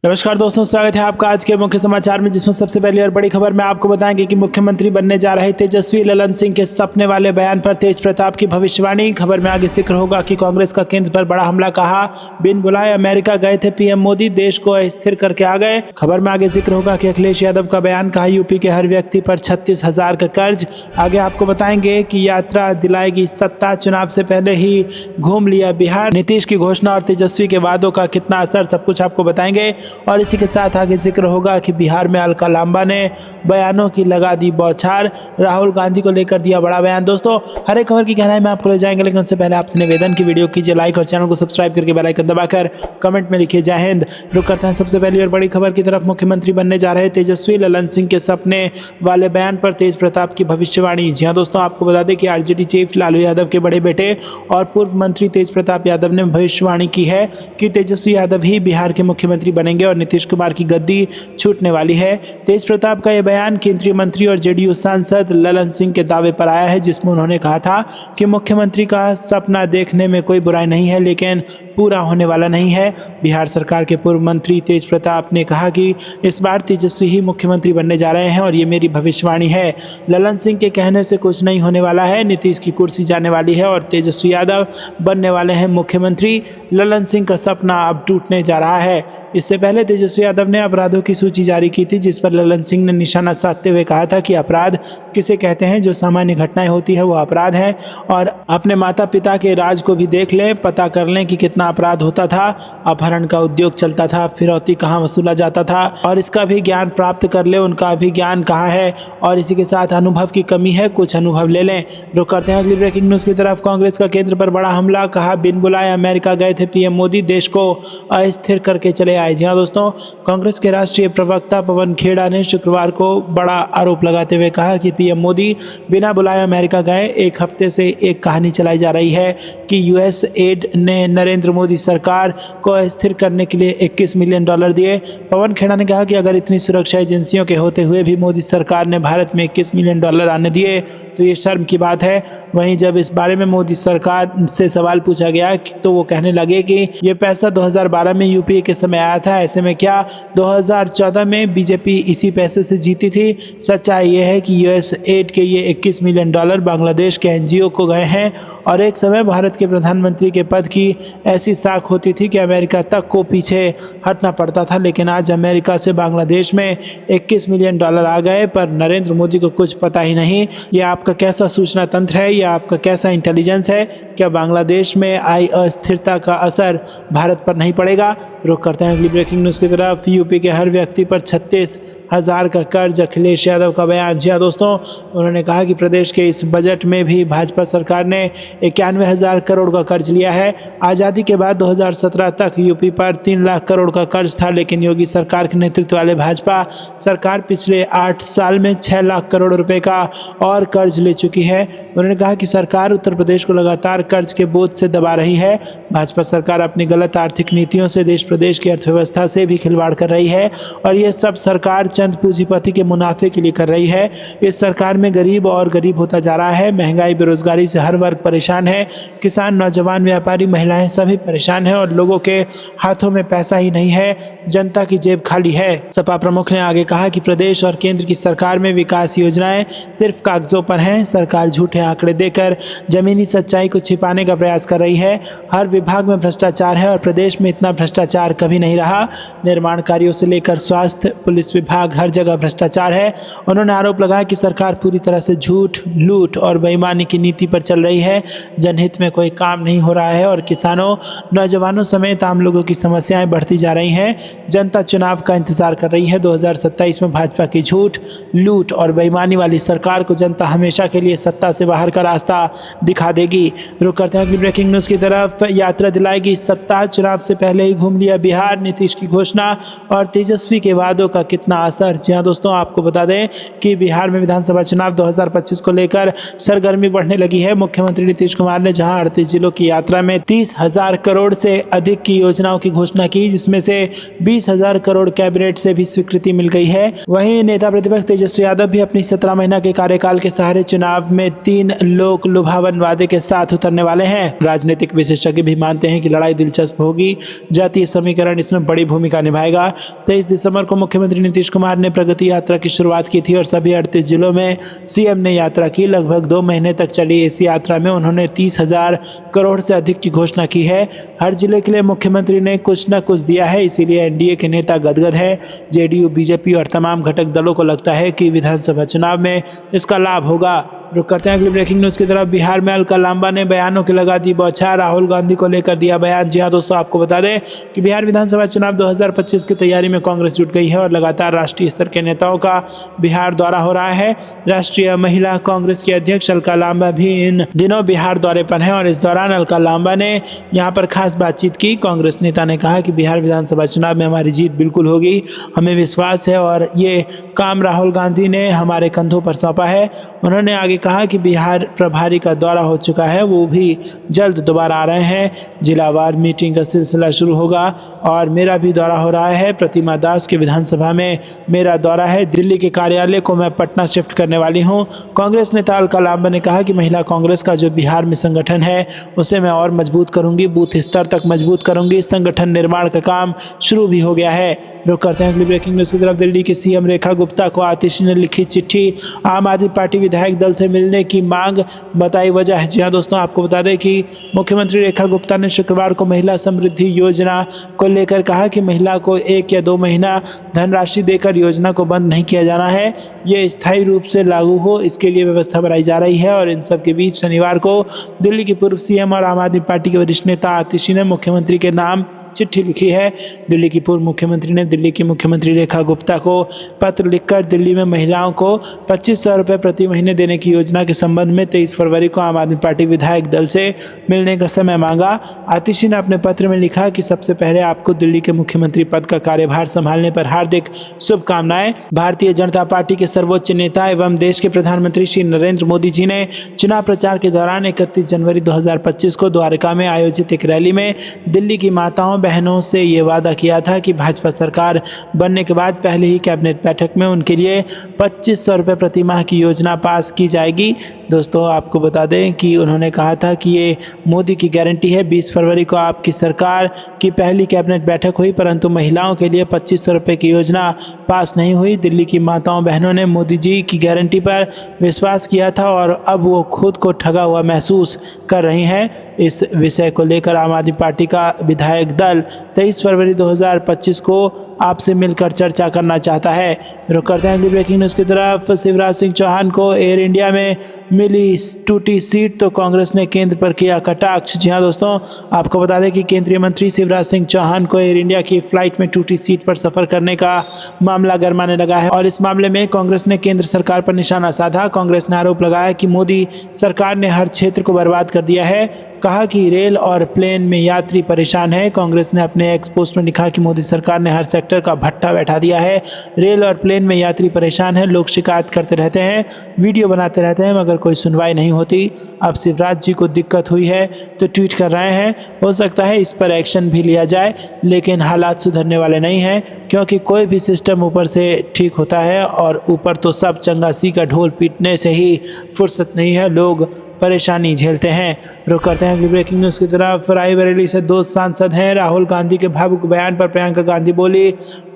नमस्कार दोस्तों, स्वागत है आपका आज के मुख्य समाचार में, जिसमें सबसे पहली और बड़ी खबर में आपको बताएंगे कि मुख्यमंत्री बनने जा रहे तेजस्वी ललन सिंह के सपने वाले बयान पर तेज प्रताप की भविष्यवाणी। खबर में आगे जिक्र होगा कि कांग्रेस का केंद्र पर बड़ा हमला, कहा बिन बुलाए अमेरिका गए थे पीएम मोदी, देश को अस्थिर करके आ गए। खबर में आगे जिक्र होगा कि अखिलेश यादव का बयान, कहा यूपी के हर व्यक्ति पर 36,000 का कर्ज। आगे आपको बताएंगे कि यात्रा दिलाएगी सत्ता, चुनाव से पहले ही घूम लिया बिहार, नीतीश की घोषणा और तेजस्वी के वादों का कितना असर, सब कुछ आपको बताएंगे। और इसी के साथ आगे जिक्र होगा कि बिहार में अलका लांबा ने बयानों की लगा दी बौछार, राहुल गांधी को लेकर दिया बड़ा बयान। दोस्तों, हर एक खबर की गहराई में आपको ले जाएंगे, लेकिन उससे पहले आपसे निवेदन की वीडियो कीजिए लाइक और चैनल को सब्सक्राइब करके बेल आइकन दबाकर कमेंट में लिखिए जय हिंद। रुक करते हैं सबसे पहली और बड़ी खबर की तरफ। मुख्यमंत्री बनने जा रहे तेजस्वी ललन सिंह के सपने वाले बयान पर तेज प्रताप की भविष्यवाणी। जी हाँ दोस्तों, आपको बता दें कि आरजेडी चीफ लालू यादव के बड़े बेटे और पूर्व मंत्री तेज प्रताप यादव ने भविष्यवाणी की है कि तेजस्वी यादव ही बिहार के मुख्यमंत्री बनेंगे और नीतीश कुमार की गद्दी छूटने वाली है। तेज प्रताप का यह बयान केंद्रीय मंत्री और जेडीयू सांसद ललन सिंह के दावे पर आया है, जिसमें उन्होंने कहा था कि मुख्यमंत्री का सपना देखने में कोई बुराई नहीं है, लेकिन पूरा होने वाला नहीं है। बिहार सरकार के पूर्व मंत्री तेज प्रताप ने कहा कि इस बार तेजस्वी ही मुख्यमंत्री बनने जा रहे हैं और ये मेरी भविष्यवाणी है। ललन सिंह के कहने से कुछ नहीं होने वाला है, नीतीश की कुर्सी जाने वाली है और तेजस्वी यादव बनने वाले हैं मुख्यमंत्री। ललन सिंह का सपना अब टूटने जा रहा है। इससे पहले तेजस्वी यादव ने अपराधों की सूची जारी की थी, जिस पर ललन सिंह ने निशाना साधते हुए कहा था कि अपराध किसे कहते हैं, जो सामान्य घटनाएं होती है वो अपराध है, और अपने माता पिता के राज को भी देख लें, पता कर लें कि कितना अपराध होता था, अपहरण का उद्योग चलता था, फिरौती कहाँ वसूला जाता था, और इसका भी ज्ञान प्राप्त कर ले, उनका भी ज्ञान कहाँ है। और इसी के साथ अनुभव की कमी है, कुछ अनुभव ले लें। रुक करते हैं अगली ब्रेकिंग न्यूज की तरफ। कांग्रेस का केंद्र पर बड़ा हमला, कहा बिन बुलाए अमेरिका गए थे पीएम मोदी, देश को अस्थिर करके चले आए। जी हाँ दोस्तों, कांग्रेस के राष्ट्रीय प्रवक्ता पवन खेड़ा ने शुक्रवार को बड़ा आरोप लगाते हुए कहा कि पीएम मोदी बिना बुलाए अमेरिका गए। एक हफ्ते से एक कहानी चलाई जा रही है कि यूएस एड ने नरेंद्र मोदी सरकार को अस्थिर करने के लिए $21 मिलियन दिए। पवन खेड़ा ने कहा कि अगर इतनी सुरक्षा एजेंसियों के होते हुए भी मोदी सरकार ने भारत में $21 मिलियन आने दिए तो ये शर्म की बात है। वहीं जब इस बारे में मोदी सरकार से सवाल पूछा गया तो वो कहने लगे कि ये पैसा 2012 में यूपीए के समय आया था, ऐसे में क्या 2014 में बीजेपी इसी पैसे से जीती थी। सच्चाई यह है कि यूएस एड के ये $21 मिलियन बांग्लादेश के एनजीओ को गए हैं, और एक समय भारत के प्रधानमंत्री के पद की ऐसी साख होती थी कि अमेरिका तक को पीछे हटना पड़ता था, लेकिन आज अमेरिका से बांग्लादेश में $21 मिलियन आ गए, पर नरेंद्र मोदी को कुछ पता ही नहीं। यह आपका कैसा सूचना तंत्र है, यह आपका कैसा इंटेलिजेंस है? क्या बांग्लादेश में आई अस्थिरता का असर भारत पर नहीं पड़ेगा? रुक करते हैं अगली ब्रेकिंग न्यूज़ की तरफ। यूपी के हर व्यक्ति पर 36,000 का कर्ज, अखिलेश यादव का बयान। जी हाँ दोस्तों, उन्होंने कहा कि प्रदेश के इस बजट में भी भाजपा सरकार ने 91,000 करोड़ का कर्ज लिया है। आज़ादी के बाद 2017 तक यूपी पर 3 लाख करोड़ का कर्ज था, लेकिन योगी सरकार के नेतृत्व वाले भाजपा सरकार पिछले 8 साल में 6 लाख करोड़ रुपए का और कर्ज ले चुकी है। उन्होंने कहा कि सरकार उत्तर प्रदेश को लगातार कर्ज के बोझ से दबा रही है। भाजपा सरकार अपनी गलत आर्थिक नीतियों से देश प्रदेश की अर्थव्यवस्था से भी खिलवाड़ कर रही है, और ये सब सरकार चंद पूंजीपति के मुनाफे के लिए कर रही है। इस सरकार में गरीब और गरीब होता जा रहा है। महंगाई, बेरोजगारी से हर वर्ग परेशान है। किसान, नौजवान, व्यापारी, महिलाएं सभी परेशान हैं, और लोगों के हाथों में पैसा ही नहीं है, जनता की जेब खाली है। सपा प्रमुख ने आगे कहा कि प्रदेश और केंद्र की सरकार में विकास योजनाएं सिर्फ कागजों पर हैं। सरकार झूठे आंकड़े देकर जमीनी सच्चाई को छिपाने का प्रयास कर रही है। हर विभाग में भ्रष्टाचार है, और प्रदेश में इतना भ्रष्टाचार कभी नहीं रहा। निर्माण कार्यों से लेकर स्वास्थ्य, पुलिस विभाग, हर जगह भ्रष्टाचार है। उन्होंने आरोप लगाया कि सरकार पूरी तरह से झूठ, लूट और बेईमानी की नीति पर चल रही है। जनहित में कोई काम नहीं हो रहा है, और किसानों, नौजवानों समेत आम लोगों की समस्याएं बढ़ती जा रही हैं। जनता चुनाव का इंतजार कर रही है। 2027 में भाजपा की झूठ, लूट और बेईमानी वाली सरकार को जनता हमेशा के लिए सत्ता से बाहर का रास्ता दिखा देगी। रुक करते हैं अगली ब्रेकिंग न्यूज की तरफ। यात्रा दिलाएगी सत्ता, चुनाव से पहले ही घूम लिया बिहार, नीतीश की घोषणा और तेजस्वी के वादों का कितना असर। जी हाँ दोस्तों, आपको बता दें कि बिहार में विधानसभा चुनाव 2025 को लेकर सरगर्मी बढ़ने लगी है। मुख्यमंत्री नीतीश कुमार ने जहां 38 जिलों की यात्रा में 30,000 करोड़ से अधिक की योजनाओं की घोषणा की, जिसमें से 20,000 करोड़ कैबिनेट से भी स्वीकृति मिल गई है। वहीं नेता प्रतिपक्ष तेजस्वी यादव भी अपनी 17 महीना के कार्यकाल के सहारे चुनाव में 3 लोक लुभावन वादे के साथ उतरने वाले हैं। राजनीतिक विशेषज्ञ भी मानते हैं कि लड़ाई दिलचस्प होगी। जातीय समीकरण इसमें बड़ी भूमिका निभाएगा। 23 दिसंबर को मुख्यमंत्री नीतीश कुमार ने प्रगति यात्रा की शुरुआत की थी और सभी 38 जिलों में सीएम ने यात्रा की। लगभग 2 महीने तक चली इस यात्रा में उन्होंने 30,000 करोड़ से अधिक की घोषणा की है। हर जिले के लिए मुख्यमंत्री ने कुछ न कुछ दिया है, इसीलिए एनडीए के नेता गदगद है। जेडीयू, बीजेपी और तमाम घटक दलों को लगता है कि विधानसभा चुनाव में इसका लाभ होगा। रुक करते हैं अगली ब्रेकिंग न्यूज की तरफ। बिहार में अलका लांबा ने बयानों की लगा दी बौछार, राहुल गांधी को लेकर दिया बयान। जी हाँ दोस्तों, आपको बता दें कि बिहार विधानसभा चुनाव 2025 की तैयारी में कांग्रेस जुट गई है और लगातार राष्ट्रीय स्तर के नेताओं का बिहार दौरा हो रहा है। राष्ट्रीय महिला कांग्रेस की अध्यक्ष अलका लांबा भी इन दिनों बिहार दौरे पर हैं और इस दौरान अलका लांबा ने यहाँ पर खास बातचीत की। कांग्रेस नेता ने कहा कि बिहार विधानसभा चुनाव में हमारी जीत बिल्कुल होगी, हमें विश्वास है और ये काम राहुल गांधी ने हमारे कंधों पर सौंपा है। उन्होंने आगे कहा कि बिहार प्रभारी का दौरा हो चुका है, वो भी जल्द दोबारा आ रहे हैं। जिलावार मीटिंग का सिलसिला शुरू होगा और मेरा भी दौरा हो रहा है। प्रतिमा दास के विधानसभा में मेरा दौरा है। दिल्ली के कार्यालय को मैं पटना शिफ्ट करने वाली हूं। कांग्रेस नेता अलका लांबा ने कहा कि महिला कांग्रेस का जो बिहार में संगठन है उसे मैं और मजबूत करूंगी, बूथ स्तर तक मजबूत करूंगी। संगठन निर्माण का काम शुरू भी हो गया है। रुक करते हैं अगली ब्रेकिंग न्यूज की तरफ। दिल्ली की सीएम रेखा गुप्ता को आतिशी ने लिखी चिट्ठी, आम आदमी पार्टी विधायक दल से मिलने की मांग, बताई वजह है। जी हाँ दोस्तों, आपको बता दें कि मुख्यमंत्री रेखा गुप्ता ने शुक्रवार को महिला समृद्धि योजना को लेकर कहा कि महिला को 1 या 2 महीना धनराशि देकर योजना को बंद नहीं किया जाना है, ये स्थायी रूप से लागू हो, इसके लिए व्यवस्था बनाई जा रही है। और इन सब के बीच शनिवार को दिल्ली की पूर्व सीएम और आम आदमी पार्टी के वरिष्ठ नेता आतिशी ने मुख्यमंत्री के नाम चिट्ठी लिखी है। दिल्ली की पूर्व मुख्यमंत्री ने दिल्ली की मुख्यमंत्री रेखा गुप्ता को पत्र लिखकर दिल्ली में महिलाओं को 2500 रुपये प्रति महीने देने की योजना के संबंध में 23 फरवरी को आम आदमी पार्टी विधायक दल से मिलने का समय मांगा। आतिशी ने अपने पत्र में लिखा कि सबसे पहले आपको दिल्ली के मुख्यमंत्री पद का कार्यभार संभालने पर हार्दिक शुभकामनाएं। भारतीय जनता पार्टी के सर्वोच्च नेता एवं देश के प्रधानमंत्री श्री नरेंद्र मोदी जी ने चुनाव प्रचार के दौरान 31 जनवरी 2025 को द्वारका में आयोजित एक रैली में दिल्ली की माताओं बहनों से ये वादा किया था कि भाजपा सरकार बनने के बाद पहले ही कैबिनेट बैठक में उनके लिए 2500 रुपये प्रति माह की योजना पास की जाएगी। दोस्तों, आपको बता दें कि उन्होंने कहा था कि ये मोदी की गारंटी है। 20 फरवरी को आपकी सरकार की पहली कैबिनेट बैठक हुई, परंतु महिलाओं के लिए 2500 रुपये की योजना पास नहीं हुई। दिल्ली की माताओं बहनों ने मोदी जी की गारंटी पर विश्वास किया था और अब वो खुद को ठगा हुआ महसूस कर रही हैं। इस विषय को लेकर आम आदमी पार्टी का विधायक दल 23 फरवरी 2025 को आपसे मिलकर चर्चा करना चाहता है। रुक करते हैं अगली ब्रेकिंग न्यूज़ की तरफ। शिवराज सिंह चौहान को एयर इंडिया में मिली टूटी सीट तो कांग्रेस ने केंद्र पर किया कटाक्ष। जी हाँ दोस्तों, आपको बता दें कि केंद्रीय मंत्री शिवराज सिंह चौहान को एयर इंडिया की फ्लाइट में टूटी सीट पर सफर करने का मामला गरमाने लगा है और इस मामले में कांग्रेस ने केंद्र सरकार पर निशाना साधा। कांग्रेस ने आरोप लगाया कि मोदी सरकार ने हर क्षेत्र को बर्बाद कर दिया है। कहा कि रेल और प्लेन में यात्री परेशान है। कांग्रेस ने अपने एक्स पोस्ट में लिखा कि मोदी सरकार ने हर सेक्टर का भट्टा बैठा दिया है। रेल और प्लेन में यात्री परेशान है, लोग शिकायत करते रहते हैं, वीडियो बनाते रहते हैं, मगर कोई सुनवाई नहीं होती। अब शिवराज जी को दिक्कत हुई है तो ट्वीट कर रहे हैं। हो सकता है इस पर एक्शन भी लिया जाए, लेकिन हालात सुधरने वाले नहीं हैं, क्योंकि कोई भी सिस्टम ऊपर से ठीक होता है और ऊपर तो सब चंगासी का ढोल पीटने से ही फुर्सत नहीं है, लोग परेशानी झेलते हैं। रुक करते हैं अगली ब्रेकिंग न्यूज़ की तरफ। रायबरेली से 2 सांसद हैं। राहुल गांधी के भावुक बयान पर प्रियंका गांधी बोली,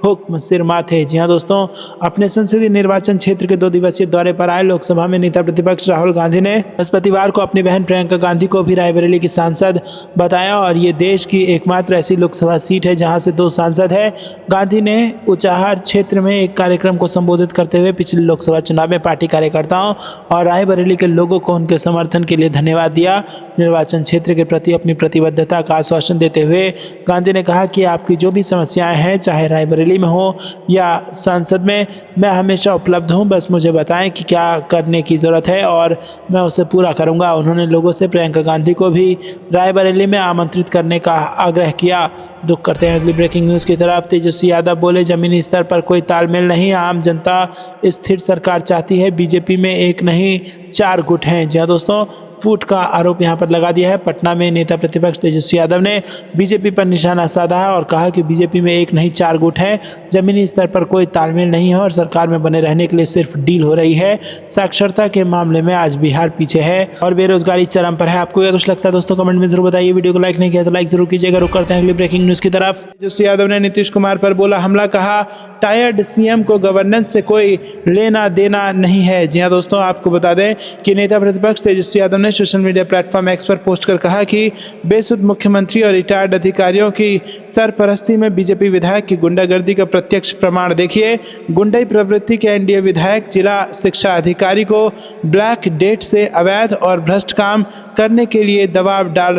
हुक्म सिर माथे। जी हाँ दोस्तों, अपने संसदीय निर्वाचन क्षेत्र के 2 दिवसीय दौरे पर आए लोकसभा में नेता प्रतिपक्ष राहुल गांधी ने बृहस्पतिवार को अपनी बहन प्रियंका गांधी को भी रायबरेली की सांसद बताया और ये देश की एकमात्र ऐसी लोकसभा सीट है जहां से 2 सांसद है। गांधी ने उचाहार क्षेत्र में एक कार्यक्रम को संबोधित करते हुए पिछले लोकसभा चुनाव में पार्टी कार्यकर्ताओं और रायबरेली के लोगों को उनके समर्थन के लिए धन्यवाद दिया। निर्वाचन क्षेत्र के प्रति अपनी प्रतिबद्धता का आश्वासन देते हुए गांधी ने कहा कि आपकी जो भी समस्याएं हैं, चाहे रायबरेली में हो या संसद में, मैं हमेशा उपलब्ध हूं, बस मुझे बताएं कि क्या करने की ज़रूरत है और मैं उसे पूरा करूंगा। उन्होंने लोगों से प्रियंका गांधी को भी रायबरेली में आमंत्रित करने का आग्रह किया। दुख करते हैं अगली ब्रेकिंग न्यूज़ की तरफ। तेजस्वी यादव बोले, जमीनी स्तर पर कोई तालमेल नहीं, आम जनता स्थिर सरकार चाहती है, बीजेपी में एक नहीं 4 गुट हैं। जी हाँ दोस्तों, फूट का आरोप यहां पर लगा दिया है। पटना में नेता प्रतिपक्ष तेजस्वी यादव ने बीजेपी पर निशाना साधा है और कहा कि बीजेपी में एक नहीं 4 गुट हैं, जमीनी स्तर पर कोई तालमेल नहीं है और सरकार में बने रहने के लिए सिर्फ डील हो रही है। साक्षरता के मामले में आज बिहार पीछे है और बेरोजगारी चरम पर है। आपको क्या कुछ लगता है दोस्तों, कमेंट में जरूर बताइए। वीडियो को लाइक नहीं किया तो लाइक जरूर कीजिएगा। रुक करते हैं अगली ब्रेकिंग न्यूज़ न्यूज की तरफ तेजस्वी यादव ने नीतीश कुमार पर बोला हमला, कहा टायर्ड सीएम को गवर्नेंस से कोई लेना देना नहीं है। जी हां दोस्तों, आपको बता दें कि नेता प्रतिपक्ष तेजस्वी यादव ने सोशल मीडिया प्लेटफॉर्म एक्स पर पोस्ट कर कहा कि बेसुध मुख्यमंत्री और रिटायर्ड अधिकारियों की सरपरस्ती में बीजेपी विधायक की गुंडागर्दी का प्रत्यक्ष प्रमाण देखिए। गुंडई प्रवृत्ति के एनडीए विधायक जिला शिक्षा अधिकारी को ब्लैक डेट से अवैध और भ्रष्ट काम करने के लिए दबाव डाल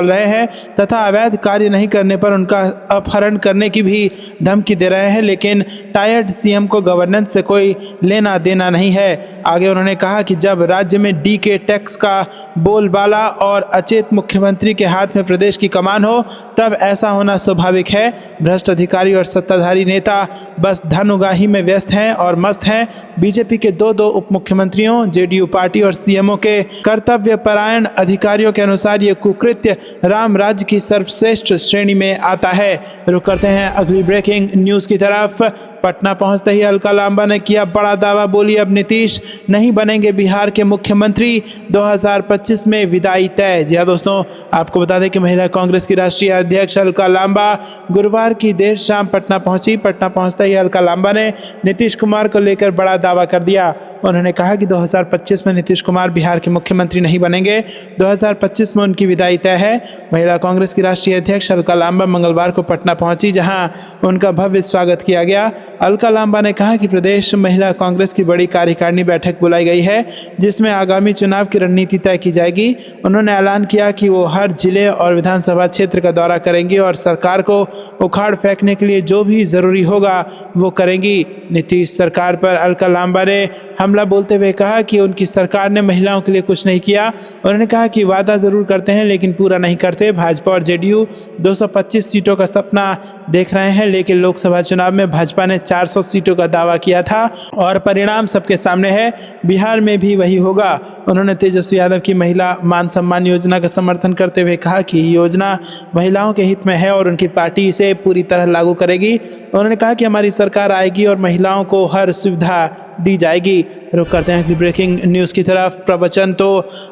रहे हैं तथा अवैध कार्य नहीं करने पर उनका अपहरण करने की भी धमकी दे रहे हैं, लेकिन टायर्ड सीएम को गवर्नेंस से कोई लेना देना नहीं है। आगे उन्होंने कहा कि जब राज्य में डी के टैक्स का बोलबाला और अचेत मुख्यमंत्री के हाथ में प्रदेश की कमान हो तब ऐसा होना स्वाभाविक है। भ्रष्ट अधिकारी और सत्ताधारी नेता बस धन उगाही में व्यस्त हैं और मस्त हैं। बीजेपी के दो उप मुख्यमंत्रियों, जेडीयू पार्टी और सीएमओ के कर्तव्य परायण अधिकारियों के अनुसार ये कुकृत्य राम राज्य की सर्वश्रेष्ठ श्रेणी में आता है। रुक करते हैं अगली ब्रेकिंग न्यूज की तरफ। पटना पहुंचते ही अलका लांबा ने किया बड़ा दावा, बोली अब नीतीश नहीं बनेंगे बिहार के मुख्यमंत्री, 2025 में विदाई तय। जी हाँ दोस्तों, आपको बता दें कि महिला कांग्रेस की राष्ट्रीय अध्यक्ष अलका लांबा गुरुवार की देर शाम पटना पहुंची। पटना पहुंचते ही अलका लांबा ने नीतीश कुमार को लेकर बड़ा दावा कर दिया। उन्होंने कहा कि 2025 में नीतीश कुमार बिहार के मुख्यमंत्री नहीं बनेंगे, 2025 में उनकी विदाई तय है। महिला कांग्रेस की राष्ट्रीय अध्यक्ष अलका लांबा मंगलवार को पटना पहुंची, जहां उनका भव्य स्वागत किया गया। अलका लांबा ने कहा कि प्रदेश महिला कांग्रेस की बड़ी कार्यकारिणी बैठक बुलाई गई है, जिसमें आगामी चुनाव की रणनीति तय की जाएगी। उन्होंने ऐलान किया कि वो हर जिले और विधानसभा क्षेत्र का दौरा करेंगी और सरकार को उखाड़ फेंकने के लिए जो भी जरूरी होगा वो करेंगी। नीतीश सरकार पर अलका लांबा ने हमला बोलते हुए कहा कि उनकी सरकार ने महिलाओं के लिए कुछ नहीं किया। उन्होंने कहा कि वादा जरूर करते हैं लेकिन पूरा नहीं करते। भाजपा और जेडीयू 225 सीटों का सपना देख रहे हैं, लेकिन लोकसभा चुनाव में भाजपा ने 400 सीटों का दावा किया था और परिणाम सबके सामने है, बिहार में भी वही होगा। उन्होंने तेजस्वी यादव की महिला मान सम्मान योजना का समर्थन करते हुए कहा कि योजना महिलाओं के हित में है और उनकी पार्टी इसे पूरी तरह लागू करेगी। उन्होंने कहा कि हमारी सरकार आएगी और महिलाओं को हर सुविधा दी जाएगी। रुक करते हैं ब्रेकिंग न्यूज़ की तरफ। प्रवचन तो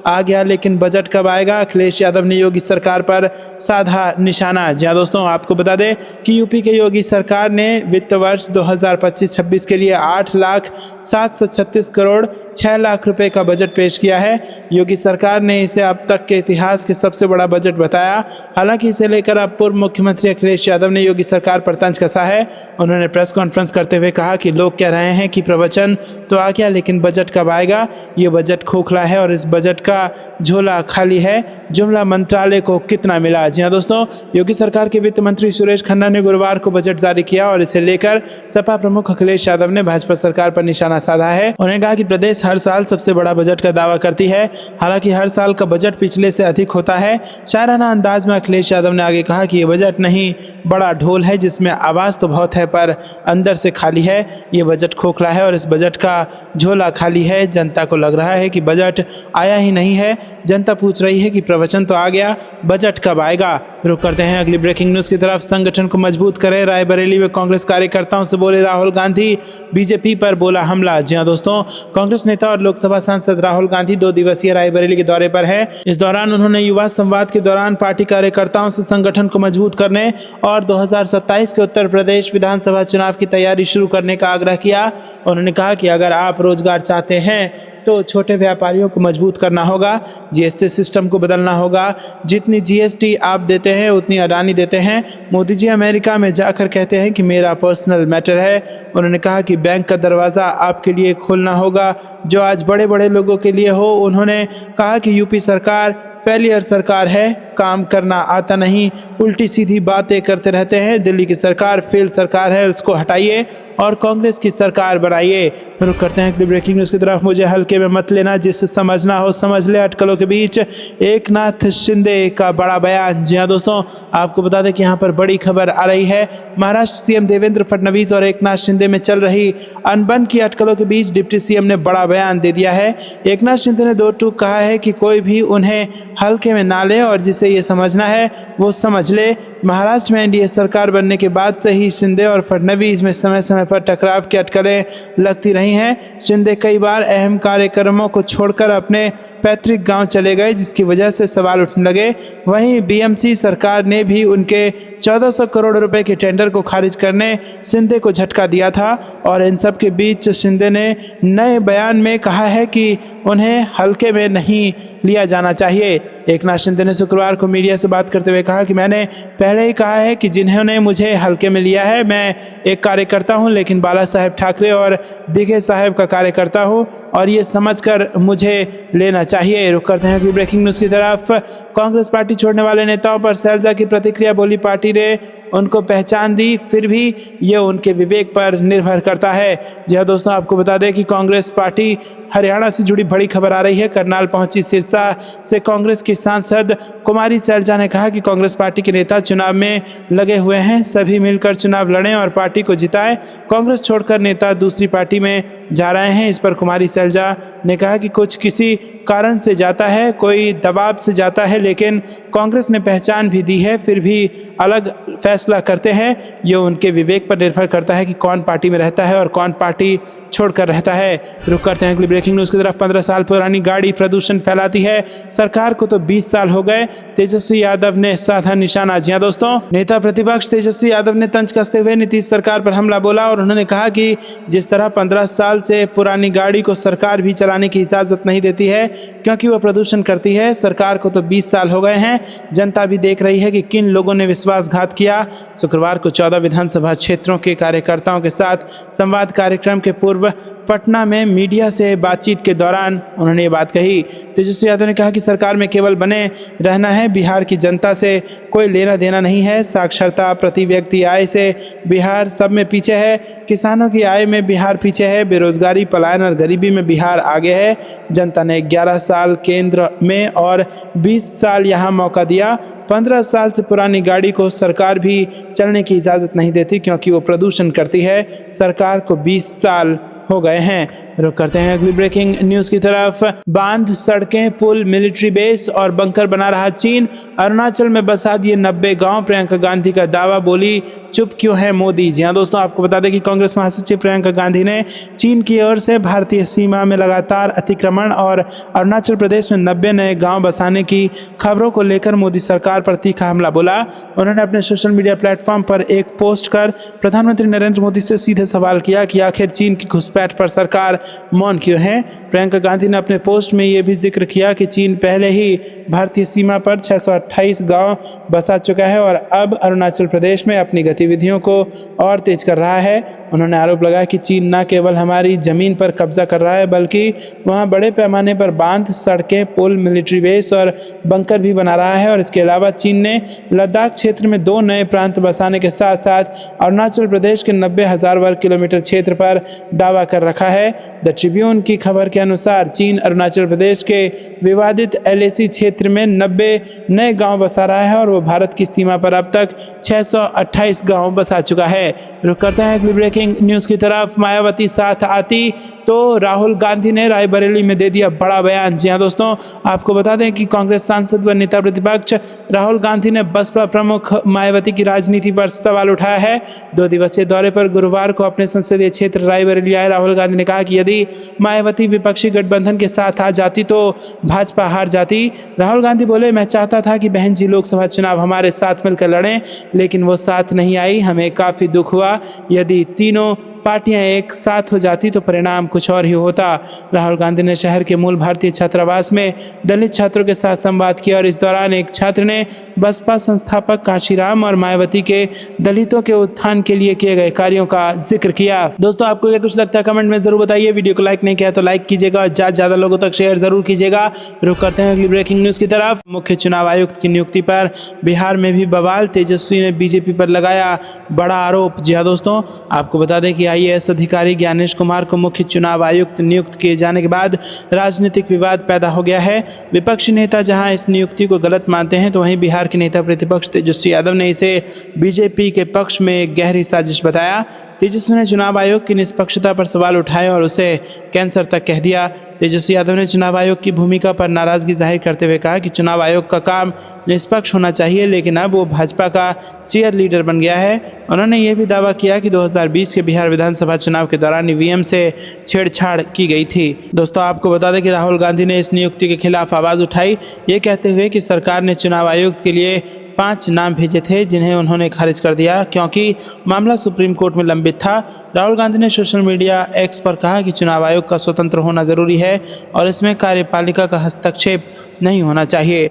आ गया लेकिन बजट कब आएगा, अखिलेश यादव ने योगी सरकार पर साधा निशाना। जी हाँ दोस्तों, आपको बता दें कि यूपी के योगी सरकार ने वित्त वर्ष 2025-26 के लिए 8,736 करोड़ 6 लाख रुपए का बजट पेश किया है। योगी सरकार ने इसे अब तक के इतिहास के सबसे बड़ा बजट बताया। हालांकि इसे लेकर अब पूर्व मुख्यमंत्री अखिलेश यादव ने योगी सरकार पर तंज कसा है। उन्होंने प्रेस कॉन्फ्रेंस करते हुए कहा कि लोग कह रहे हैं कि प्रवचन तो आ गया लेकिन बजट कब आएगा। ये बजट खोखला है और इस बजट का झोला खाली है। जुमला मंत्रालय को कितना मिला। जी हाँ दोस्तों, योगी सरकार के वित्त मंत्री सुरेश खन्ना ने गुरुवार को बजट जारी किया और इसे लेकर सपा प्रमुख अखिलेश यादव ने भाजपा सरकार पर निशाना साधा है। उन्होंने कहा कि प्रदेश हर साल सबसे बड़ा बजट का दावा करती है, हालांकि हर साल का बजट पिछले से अधिक होता है। शायराना अंदाज में अखिलेश यादव ने आगे कहा कि ये बजट नहीं, बड़ा ढोल है जिसमें आवाज़ तो बहुत है पर अंदर से खाली है। ये बजट खोखला है और इस बजट का झोला खाली है। जनता को लग रहा है कि बजट आया ही नहीं है। जनता पूछ रही है कि प्रवचन तो आ गया, बजट कब आएगा। रुक करते हैं अगली ब्रेकिंग न्यूज़ की तरफ। संगठन को मजबूत करें, रायबरेली में कांग्रेस कार्यकर्ताओं से बोले राहुल गांधी, बीजेपी पर बोला हमला। जी हां दोस्तों, कांग्रेस नेता और लोकसभा सांसद राहुल गांधी 2 दिवसीय रायबरेली के दौरे पर हैं। इस दौरान उन्होंने युवा संवाद के दौरान पार्टी कार्यकर्ताओं से संगठन को मजबूत करने और 2027 के उत्तर प्रदेश विधानसभा चुनाव की तैयारी शुरू करने का आग्रह किया। उन्होंने कहा कि अगर आप रोजगार चाहते हैं तो छोटे व्यापारियों को मजबूत करना होगा, जीएसटी सिस्टम को बदलना होगा। जितनी जीएसटी आप देते हैं उतनी अडानी देते हैं। मोदी जी अमेरिका में जाकर कहते हैं कि मेरा पर्सनल मैटर है। उन्होंने कहा कि बैंक का दरवाज़ा आपके लिए खोलना होगा जो आज बड़े बड़े लोगों के लिए हो। उन्होंने कहा कि यूपी सरकार फेलियर सरकार है, काम करना आता नहीं, उल्टी सीधी बातें करते रहते हैं। दिल्ली की सरकार फेल सरकार है, उसको हटाइए और कांग्रेस की सरकार बनाइए। रुक करते हैं अगली ब्रेकिंग न्यूज़ की तरफ। मुझे हल्के में मत लेना, जिससे समझना हो समझ ले। अटकलों के बीच एकनाथ शिंदे का बड़ा बयान। जी हाँ दोस्तों, आपको बता दें कि यहाँ पर बड़ी खबर आ रही है। महाराष्ट्र सीएम देवेंद्र फडणवीस और एकनाथ शिंदे में चल रही अनबन की अटकलों के बीच डिप्टी सीएम ने बड़ा बयान दे दिया है। एकनाथ शिंदे ने 2 टूक कहा है कि कोई भी उन्हें हल्के में ना ले और जिसे ये समझना है वो समझ ले। महाराष्ट्र में एनडीए सरकार बनने के बाद से ही शिंदे और फडणवीस में समय समय पर टकराव की अटकलें लगती रही हैं। शिंदे कई बार अहम कार्यक्रमों को छोड़कर अपने पैतृक गांव चले गए, जिसकी वजह से सवाल उठने लगे। वहीं बीएमसी सरकार ने भी उनके 1400 करोड़ रुपए के टेंडर को खारिज करने शिंदे को झटका दिया था और इन सब के बीच शिंदे ने नए बयान में कहा है कि उन्हें हल्के में नहीं लिया जाना चाहिए। एकनाथ शिंदे ने शुक्रवार को मीडिया से बात करते हुए कहा कि मैंने पहले ही कहा है कि जिन्होंने मुझे हल्के में लिया है, मैं एक कार्यकर्ता हूं, लेकिन बाला साहेब ठाकरे और दिघे साहेब का कार्यकर्ता हूं और ये समझकर मुझे लेना चाहिए। रुक करते हैं कि ब्रेकिंग न्यूज़ की तरफ। कांग्रेस पार्टी छोड़ने वाले नेताओं पर शैलजा की प्रतिक्रिया। बोली पार्टी ने उनको पहचान दी, फिर भी ये उनके विवेक पर निर्भर करता है। जी हाँ दोस्तों, आपको बता दें कि कांग्रेस पार्टी हरियाणा से जुड़ी बड़ी खबर आ रही है। करनाल पहुंची सिरसा से कांग्रेस की सांसद कुमारी शैलजा ने कहा कि कांग्रेस पार्टी के नेता चुनाव में लगे हुए हैं, सभी मिलकर चुनाव लड़ें और पार्टी को जिताएं। कांग्रेस छोड़कर नेता दूसरी पार्टी में जा रहे हैं। इस पर कुमारी शैलजा ने कहा कि कुछ किसी कारण से जाता है, कोई दबाव से जाता है, लेकिन कांग्रेस ने पहचान भी दी है, फिर भी अलग फैसला करते हैं। ये उनके विवेक पर निर्भर करता है कि कौन पार्टी में रहता है और कौन पार्टी छोड़कर रहता है। रुक करते हैं अगली ब्रेकिंग न्यूज़ की तरफ। 15 साल पुरानी गाड़ी प्रदूषण फैलाती है, सरकार को तो 20 साल हो गए, तेजस्वी यादव ने साधा निशाना। जी हाँ दोस्तों, नेता प्रतिपक्ष तेजस्वी यादव ने तंज कसते हुए नीतीश सरकार पर हमला बोला और उन्होंने कहा कि जिस तरह 15 साल से पुरानी गाड़ी को सरकार भी चलाने की इजाज़त नहीं देती है क्योंकि वह प्रदूषण करती है, सरकार को तो 20 साल हो गए हैं। जनता भी देख रही है कि किन लोगों ने विश्वासघात किया। शुक्रवार को 14 विधानसभा क्षेत्रों के कार्यकर्ताओं के साथ संवाद कार्यक्रम के पूर्व पटना में मीडिया से बातचीत के दौरान उन्होंने ये बात कही। तेजस्वी यादव ने कहा कि सरकार में केवल बने रहना है, बिहार की जनता से कोई लेना देना नहीं है। साक्षरता, प्रति व्यक्ति आय से बिहार सब में पीछे है, किसानों की आय में बिहार पीछे है, बेरोजगारी, पलायन और गरीबी में बिहार आगे है। जनता ने 11 साल केंद्र में और 20 साल यहाँ मौका दिया। 15 साल से पुरानी गाड़ी को सरकार भी चलने की इजाज़त नहीं देती क्योंकि वो प्रदूषण करती है। सरकार को 20 साल हो गए हैं। रुक करते हैं अगली ब्रेकिंग न्यूज़ की तरफ। बांध, सड़कें, पुल, मिलिट्री बेस और बंकर बना रहा चीन, अरुणाचल में बसा दिए 90 गांव। प्रियंका गांधी का दावा, बोली चुप क्यों है मोदी। जी हाँ दोस्तों, आपको बता दें कि कांग्रेस महासचिव प्रियंका गांधी ने चीन की ओर से भारतीय सीमा में लगातार अतिक्रमण और अरुणाचल प्रदेश में 90 नए गाँव बसाने की खबरों को लेकर मोदी सरकार पर तीखा हमला बोला। उन्होंने अपने सोशल मीडिया प्लेटफॉर्म पर एक पोस्ट कर प्रधानमंत्री नरेंद्र मोदी से सीधे सवाल किया कि आखिर चीन की घुसपैठ पर सरकार मौन क्यों है। प्रियंका गांधी ने अपने पोस्ट में ये भी जिक्र किया कि चीन पहले ही भारतीय सीमा पर 628 गांव बसा चुका है और अब अरुणाचल प्रदेश में अपनी गतिविधियों को और तेज कर रहा है। उन्होंने आरोप लगाया कि चीन न केवल हमारी जमीन पर कब्जा कर रहा है बल्कि वहां बड़े पैमाने पर बांध, सड़कें, पुल, मिलिट्री बेस और बंकर भी बना रहा है और इसके अलावा चीन ने लद्दाख क्षेत्र में 2 नए प्रांत बसाने के साथ साथ अरुणाचल प्रदेश के 90,000 वर्ग किलोमीटर क्षेत्र पर दावा कर रखा है। द ट्रिब्यून की खबर के अनुसार चीन अरुणाचल प्रदेश के विवादित LAC क्षेत्र में 90 नए गांव बसा रहा है और वो भारत की सीमा पर अब तक 628 गांव बसा चुका है। रुक करते हैं अगली ब्रेकिंग न्यूज़ की तरफ। मायावती साथ आती तो राहुल गांधी ने रायबरेली में दे दिया बड़ा बयान। जी हाँ दोस्तों, आपको बता दें कि कांग्रेस सांसद व नेता प्रतिपक्ष राहुल गांधी ने बसपा प्रमुख मायावती की राजनीति पर सवाल उठाया है। 2 दिवसीय दौरे पर गुरुवार को अपने संसदीय क्षेत्र रायबरेली आए राहुल गांधी ने कहा कि यदि मायावती विपक्षी गठबंधन के साथ आ जाती तो भाजपा हार जाती। राहुल गांधी बोले, मैं चाहता था कि बहन जी लोकसभा चुनाव हमारे साथ मिलकर लड़ें, लेकिन वो साथ नहीं आई। हमें काफ़ी दुख हुआ। यदि तीनों पार्टियां एक साथ हो जाती तो परिणाम कुछ और ही होता। राहुल गांधी ने शहर के मूल भारतीय छात्रावास में दलित छात्रों के साथ संवाद किया और इस दौरान एक छात्र ने बसपा संस्थापक कांशीराम और मायावती के दलितों के उत्थान के लिए किए गए कार्यों का जिक्र किया। दोस्तों, आपको क्या कुछ लगता है कमेंट में जरूर बताइए। वीडियो को लाइक नहीं किया तो लाइक कीजिएगा और ज़्यादा लोगों तक शेयर जरूर कीजिएगा। रुक करते हैं अगली ब्रेकिंग न्यूज़ की तरफ। मुख्य चुनाव आयुक्त की नियुक्ति पर बिहार में भी बवाल, तेजस्वी ने बीजेपी पर लगाया बड़ा आरोप। जी हाँ दोस्तों, आपको बता दें कि IAS अधिकारी ज्ञानेश कुमार को मुख्य चुनाव आयुक्त नियुक्त किए जाने के बाद राजनीतिक विवाद पैदा हो गया है। विपक्षी नेता जहां इस नियुक्ति को गलत मानते हैं तो वहीं बिहार के नेता प्रतिपक्ष तेजस्वी यादव ने इसे बीजेपी के पक्ष में गहरी साजिश बताया। तेजस्वी ने चुनाव आयोग की निष्पक्षता पर सवाल उठाए और उसे कैंसर तक कह दिया। तेजस्वी यादव ने चुनाव आयोग की भूमिका पर नाराजगी जाहिर करते हुए कहा कि चुनाव आयोग का काम निष्पक्ष होना चाहिए, लेकिन अब वो भाजपा का चीयर लीडर बन गया है। उन्होंने ये भी दावा किया कि 2020 के बिहार विधानसभा चुनाव के दौरान ईवीएम से छेड़छाड़ की गई थी। दोस्तों, आपको बता दें कि राहुल गांधी ने इस नियुक्ति के खिलाफ आवाज़ उठाई, ये कहते हुए कि सरकार ने चुनाव आयुक्त के लिए 5 नाम भेजे थे, जिन्हें उन्होंने खारिज कर दिया क्योंकि मामला सुप्रीम कोर्ट में लंबित था। राहुल गांधी ने सोशल मीडिया एक्स पर कहा कि चुनाव आयोग का स्वतंत्र होना जरूरी है और इसमें कार्यपालिका का हस्तक्षेप नहीं होना चाहिए।